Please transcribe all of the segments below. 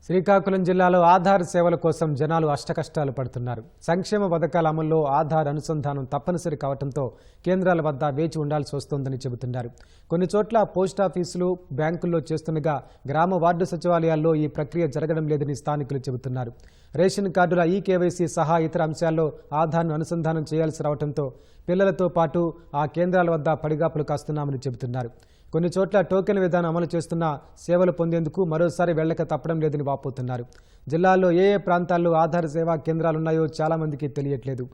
శ్రీకాకుళం జిల్లాలో ఆధార్ సేవల కోసం జనాలు అష్టకష్టాలు పడుతున్నారు. సంక్షేమ పథకాల అమల్లో ఆధార్ అనుసంధానం తప్పనిసరి కావడంతో కేంద్రాల వద్ద వేచి ఉండాల్సి వస్తోందని చెబుతున్నారు. కొన్ని చోట్ల పోస్టాఫీసులు, బ్యాంకుల్లో చేస్తుండగా గ్రామ వార్డు సచివాలయాల్లో ఈ ప్రక్రియ జరగడం లేదని స్థానికులు చెబుతున్నారు. రేషన్ కార్డుల ఈకేవైసీ సహా ఇతర అంశాల్లో ఆధార్ను అనుసంధానం చేయాల్సి రావడంతో పిల్లలతో పాటు ఆ కేంద్రాల వద్ద పడిగాపులు కాస్తున్నామని చెబుతున్నారు. కొన్ని చోట్ల టోకెన్ విధానం అమలు చేస్తున్నా సేవలు పొందేందుకు మరోసారి వెళ్లక తప్పడం లేదని వాపోతున్నారు. జిల్లాలో ఏ ప్రాంతాల్లో ఆధార్ సేవా కేంద్రాలున్నాయో చాలా మందికి తెలియట్లేదు.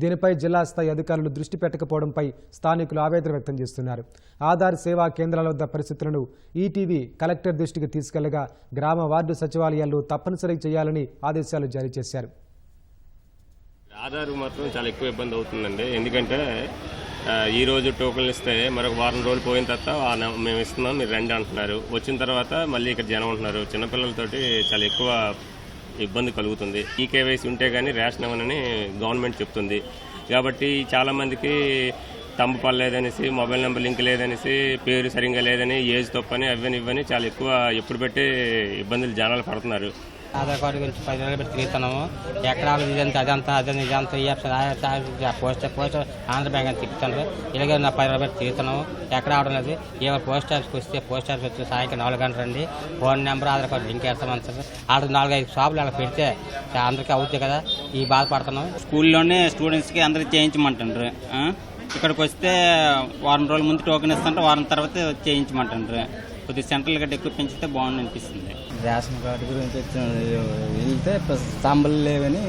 దీనిపై జిల్లా స్థాయి అధికారులు దృష్టి పెట్టకపోవడంపై స్థానికులు ఆవేదన వ్యక్తం చేస్తున్నారు. ఆధార్ సేవా కేంద్రాల వద్ద పరిస్థితులను ఈటీవీ కలెక్టర్ దృష్టికి తీసుకెళ్లగా గ్రామ వార్డు సచివాలయాలు తప్పనిసరి చేయాలని ఆదేశాలు జారీ చేశారు. ఆధార్ మాత్రం చాలా ఎక్కువ ఇబ్బంది అవుతుందండి. ఎందుకంటే ఈ రోజు టోకెన్లు ఇస్తే మరొక వారం రోజులు పోయిన తర్వాత మేము ఇస్తున్నాం, మీరు రండి అంటున్నారు. వచ్చిన తర్వాత మళ్ళీ ఇక్కడ జనం ఉంటున్నారు. చిన్నపిల్లలతోటి చాలా ఎక్కువ ఇబ్బంది కలుగుతుంది. ఈ కేవైసీ ఉంటే కానీ రేషన్ ఇవ్వనని గవర్నమెంట్ చెప్తుంది. కాబట్టి చాలామందికి తంబు పడలేదనేసి, మొబైల్ నెంబర్ లింక్ లేదనేసి, పేరు సరిగ్గా లేదని, ఏజ్ తప్పని అవన్నీ ఇవ్వని చాలా ఎక్కువ ఎప్పుడు పెట్టి ఇబ్బందులు జనాలు పడుతున్నారు. ఆధార్ కార్డు గురించి 10 రోజులు పెట్టి తిరుగుతున్నాము. ఎక్కడ అదంతా పోస్ట్ ఆంధ్ర బ్యాంక్ అని తిప్పుతున్నారు. ఇలాగే నా 10 రోజులు పెట్టి తిరుగుతున్నాము. ఎక్కడ అవడం లేదు. ఎవరు పోస్ట్ ఆఫీస్కి వస్తే పోస్ట్ ఆఫీస్ వచ్చి సాయంత్రం 4 గంటలు రండి, phone number Aadhaar card link వేస్తామంటారు. ఆడ 4-5 షాపులు అలా పెడితే అందరికీ అవుతాయి కదా. ఈ బాధపడుతున్నాం. స్కూల్లోనే స్టూడెంట్స్కి అందరికి చేయించమంటారు. ఇక్కడికి వస్తే వారం రోజుల ముందు టోకెన్ ఇస్తుంటే వారం తర్వాత చేయించమంటారు. కొద్దిగా సెంట్రల్ గడ్డ ఎక్కువ పెంచితే బాగుంది అనిపిస్తుంది. రేషన్ కార్డు గురించి వెళ్తే స్తంభాలు లేవని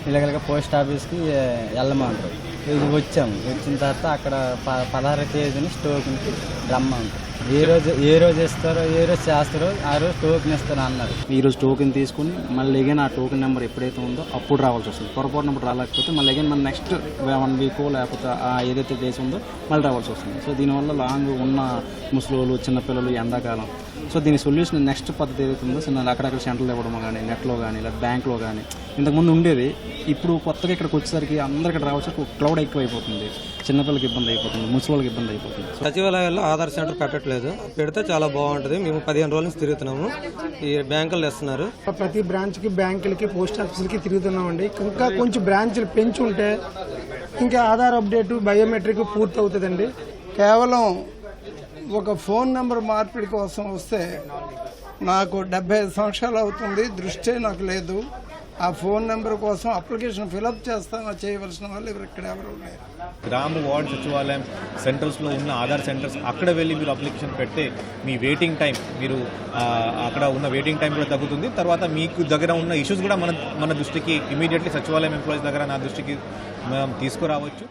ఇలాగ పోస్ట్ ఆఫీస్కి వెళ్ళమంటారు. ఇది వచ్చాము. వచ్చిన తర్వాత అక్కడ 16వ తేదీని టోకెన్కి రమ్మంటారు. ఏ రోజు ఇస్తారో, ఏ రోజు చేస్తారో ఆ రోజు టోకెన్ ఇస్తారో అన్నారు. ఈ రోజు టోకెన్ తీసుకుని మళ్ళీ ఎగైన్ ఆ టోకెన్ నెంబర్ ఎప్పుడైతే ఉందో అప్పుడు రావాల్సి వస్తుంది. పొరపాటు నెంబర్ రాలేకపోతే మళ్ళీ ఎగైన్ మన నెక్స్ట్ 1 వీక్ లేకపోతే ఏదైతే డేస్ ఉందో మళ్ళీ రావాల్సి వస్తుంది. సో దీనివల్ల లాంగ్ ఉన్న ముసలోళ్ళు, చిన్నపిల్లలు, ఎండాకాలం. సో దీని సొల్యూషన్ నెక్స్ట్ పద్ధతి ఏదైతే ఉందో అక్కడక్కడ సెంటర్లు ఇవ్వడం కానీ, నెట్లో కానీ, లేదా బ్యాంక్లో కానీ ఇంతకుముందు ఉండేది. ఇప్పుడు కొత్తగా ఇక్కడికి వచ్చేసరికి అందరు ఇక్కడ రావచ్చు, క్రౌడ్ ఎక్కువ అయిపోతుంది. చిన్నపిల్లలకి ఇబ్బంది అయిపోతుంది, ముసలికి ఇబ్బంది అయిపోతుంది. సచివాలయాల్లో ఆధార్ సెంటర్ పెట్టట్లేదు. పెడితే చాలా బాగుంటుంది. మేము 15 రోజుల నుంచి తిరుగుతున్నాము. ఈ బ్యాంకులు ఇస్తున్నారు. ప్రతి బ్రాంచ్కి, బ్యాంకులకి, పోస్ట్ ఆఫీసులకి తిరుగుతున్నామండి. ఇంకా కొంచెం బ్రాంచ్లు పెంచి ఉంటే ఇంకా ఆధార్ అప్డేట్, బయోమెట్రిక్ పూర్తి అవుతుందండి. కేవలం ఒక ఫోన్ నెంబర్ మార్పిడి కోసం వస్తే నాకు 75 సంవత్సరాలు అవుతుంది. దృష్టి నాకు లేదు. ఆ ఫోన్ నెంబర్ కోసం అప్లికేషన్ ఫిలప్ చేయవలసిన వాళ్ళు ఇక్కడ ఎవరు లేరు. గ్రామ వార్డు సచివాలయం సెంటర్స్లో ఉన్న ఆధార్ సెంటర్స్ అక్కడ వెళ్ళి మీరు అప్లికేషన్ పెడితే మీ వెయిటింగ్ టైం, మీరు అక్కడ ఉన్న వెయిటింగ్ టైం కూడా తగ్గుతుంది. తర్వాత మీకు దగ్గర ఉన్న ఇష్యూస్ కూడా మన దృష్టికి ఇమీడియట్లీ సచివాలయం ఎంప్లాయీస్ దగ్గర నా దృష్టికి మనం తీసుకురావచ్చు.